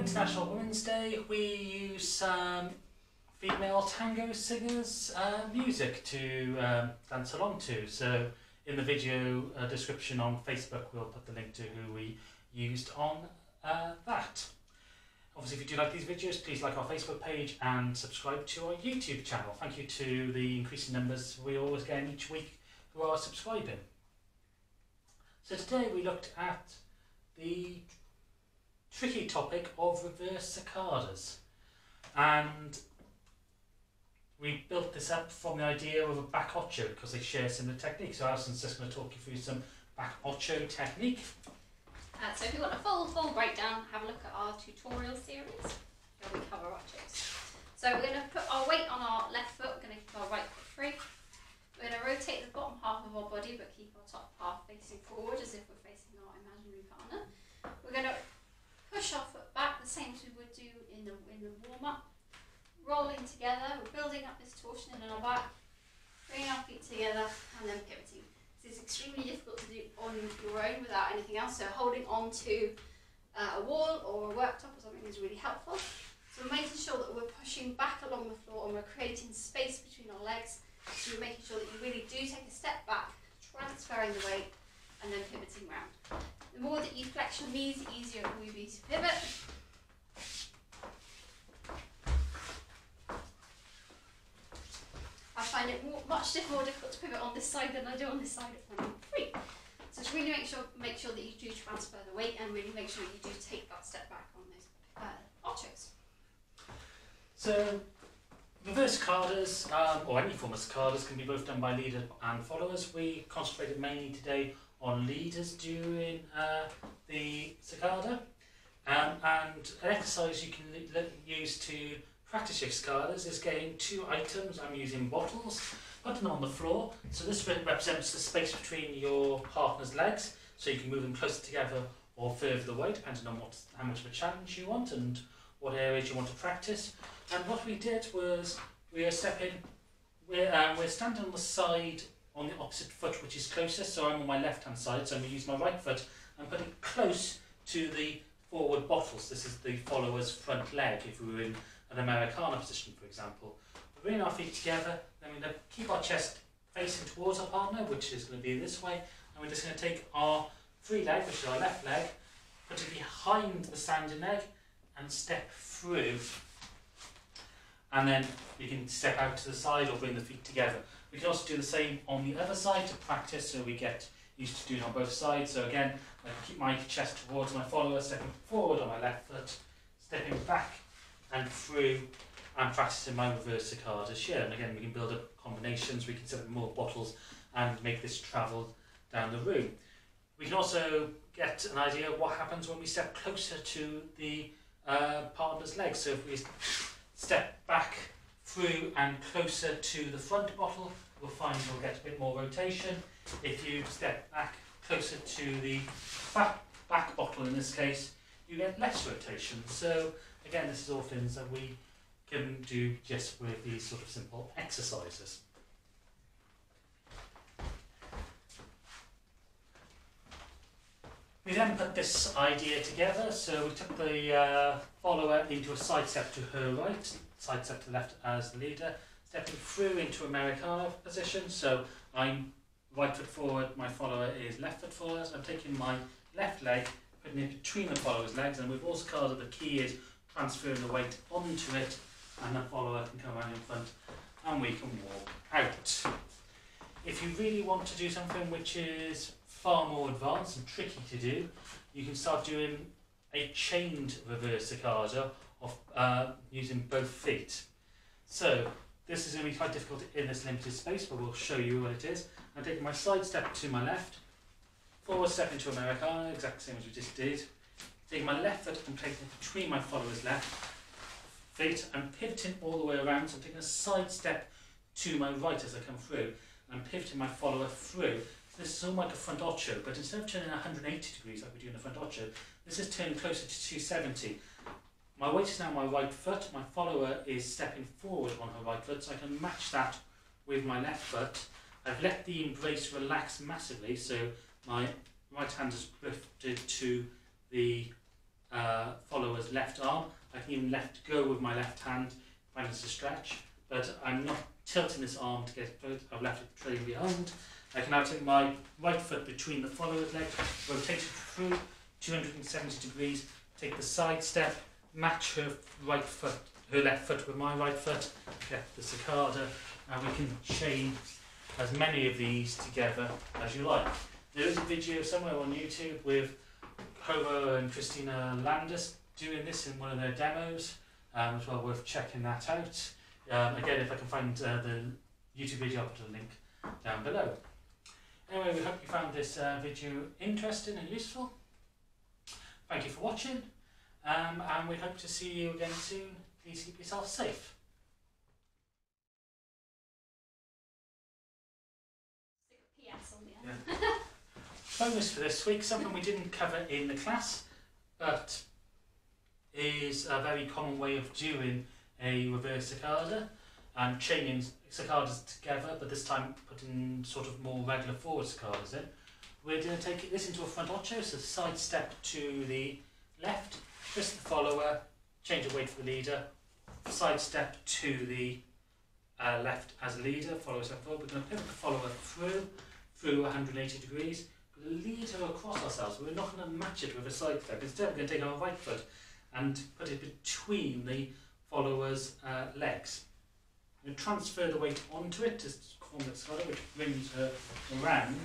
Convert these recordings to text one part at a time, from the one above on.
International Women's Day, we use some female tango singers' music to dance along to. So in the video description on Facebook, we'll put the link to who we used on that. Obviously, if you do like these videos, please like our Facebook page and subscribe to our YouTube channel. Thank you to the increasing numbers we always get each week who are subscribing. So today we looked at the tricky topic of reverse sacadas, and we built this up from the idea of a back ocho because they share similar techniques. So Alison's just going to talk you through some back ocho technique. So if you want a full breakdown, have a look at our tutorial series where we cover ochos. So we're going to put our weight on our left foot, we're going to keep our right foot free. We're going to rotate the bottom half of our body but keep our top half facing forward as if we're facing our imaginary partner. We're going to push our foot back the same as we would do in the warm-up. Rolling together, we're building up this torsion in our back, bringing our feet together and then pivoting. This is extremely difficult to do on your own without anything else, so holding on to a wall or a worktop or something is really helpful. So we're making sure that we're pushing back along the floor and we're creating space between our legs, so you're making sure that you really do take a step back, transferring the weight and then pivoting round. The more that you flex your knees, the easier it will be to pivot. I find it much more difficult to pivot on this side than I do on this side if I'm free. So just really make sure that you do transfer the weight and really make sure you do take that step back on those ochos. So reverse sacadas, or any form of sacadas, can be both done by leader and followers. We concentrated mainly today on leaders during the sacada, and an exercise you can use to practice your sacadas is getting two items. I'm using bottles, putting them on the floor. So this represents the space between your partner's legs, so you can move them closer together or further away, depending on how much of a challenge you want and what areas you want to practice. And what we did was we're standing on the side on the opposite foot, which is closest. So I'm on my left hand side, so I'm going to use my right foot and put it close to the forward bottles. This is the follower's front leg if we were in an Americana position, for example. We're bringing our feet together, then we're going to keep our chest facing towards our partner, which is going to be this way, and we're just going to take our free leg, which is our left leg, put it behind the standing leg and step through. And then you can step out to the side or bring the feet together. We can also do the same on the other side to practice, so we get used to doing it on both sides. So again, I keep my chest towards my follower, stepping forward on my left foot, stepping back and through, and practicing my reverse sacadas here. And again, we can build up combinations, we can set up more bottles and make this travel down the room. We can also get an idea of what happens when we step closer to the partner's legs. So if we step back through and closer to the front bottle, we'll find we'll get a bit more rotation. If you step back closer to the back bottle in this case, you get less rotation. So again, this is all things that we can do just with these sort of simple exercises. We then put this idea together. So we took the follower into a side step to her right, side step to the left as the leader, stepping through into Americana position. So I'm right foot forward, my follower is left foot forward. So I'm taking my left leg, putting it between the follower's legs, and we've also called the key is transferring the weight onto it, and the follower can come around in front and we can walk out. If you really want to do something which is far more advanced and tricky to do, you can start doing a chained reverse sacada of using both feet. So this is going to be quite difficult in this limited space, but we'll show you what it is. I'm taking my side step to my left, forward step into Americana, exactly the same as we just did. Taking my left foot and placing it between my follower's left feet and pivoting all the way around. So I'm taking a side step to my right as I come through and pivoting my follower through. So this is all like a front ocho, but instead of turning 180 degrees like we do in the front ocho, this is turning closer to 270. My weight is now on my right foot, my follower is stepping forward on her right foot, so I can match that with my left foot. I've let the embrace relax massively, so my right hand has drifted to the follower's follower's left arm. I can even left go with my left hand if I need to stretch, but I'm not tilting this arm to get it. I've left it trailing behind. I can now take my right foot between the follower's legs, rotate it through 270 degrees, take the side step, match her left foot with my right foot, get the Sacada, and we can chain as many of these together as you like. There is a video somewhere on YouTube with Homer and Cristina Ladas doing this in one of their demos, as well worth checking that out. Again, if I can find the YouTube video, I'll put a link down below. Anyway, we hope you found this video interesting and useful. Thank you for watching, and we hope to see you again soon. Please keep yourself safe. Stick a PS on the end. Yeah. Bonus for this week, something we didn't cover in the class, but is a very common way of doing a reverse Sacada and chaining Sacadas together, but this time putting sort of more regular forward Sacadas in. We're going to take this into a front ocho, so side step to the left, twist the follower, change the weight for the leader, side step to the left as a leader, follower step forward. We're going to pivot the follower through 180 degrees, the leader across ourselves. We're not going to match it with a side step. Instead, we're going to take our right foot and put it between the follower's legs. We'll transfer the weight onto it to form the Sacada, which brings her around.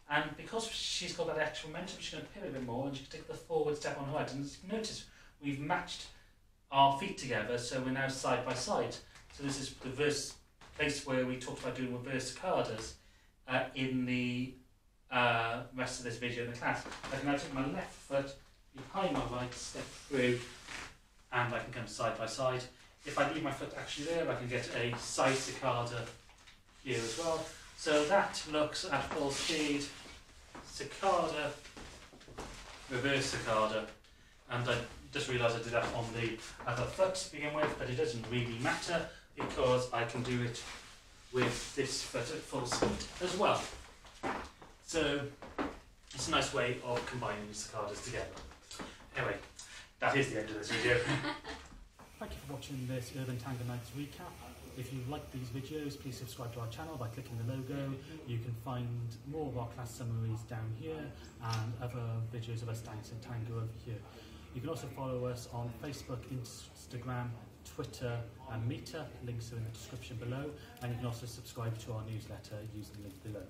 And because she's got that extra momentum, she's going to pivot a bit more and she can take the forward step on her right. And notice we've matched our feet together, so we're now side by side. So this is the reverse place where we talked about doing reverse Sacadas in the rest of this video in the class. I can now take my left foot behind my right, step through, and I can come side by side. If I leave my foot actually there, I can get a side Sacada here as well. So that looks at full speed, Sacada, reverse Sacada, and I just realised I did that on the other foot to begin with, but it doesn't really matter because I can do it with this foot at full speed as well. So it's a nice way of combining the Sacadas together. Anyway, that is the end of this video. Thank you for watching this Urban Tango Nights recap. If you like these videos, please subscribe to our channel by clicking the logo. You can find more of our class summaries down here and other videos of us dancing tango over here. You can also follow us on Facebook, Instagram, Twitter and Meetup. Links are in the description below, and you can also subscribe to our newsletter using the link below.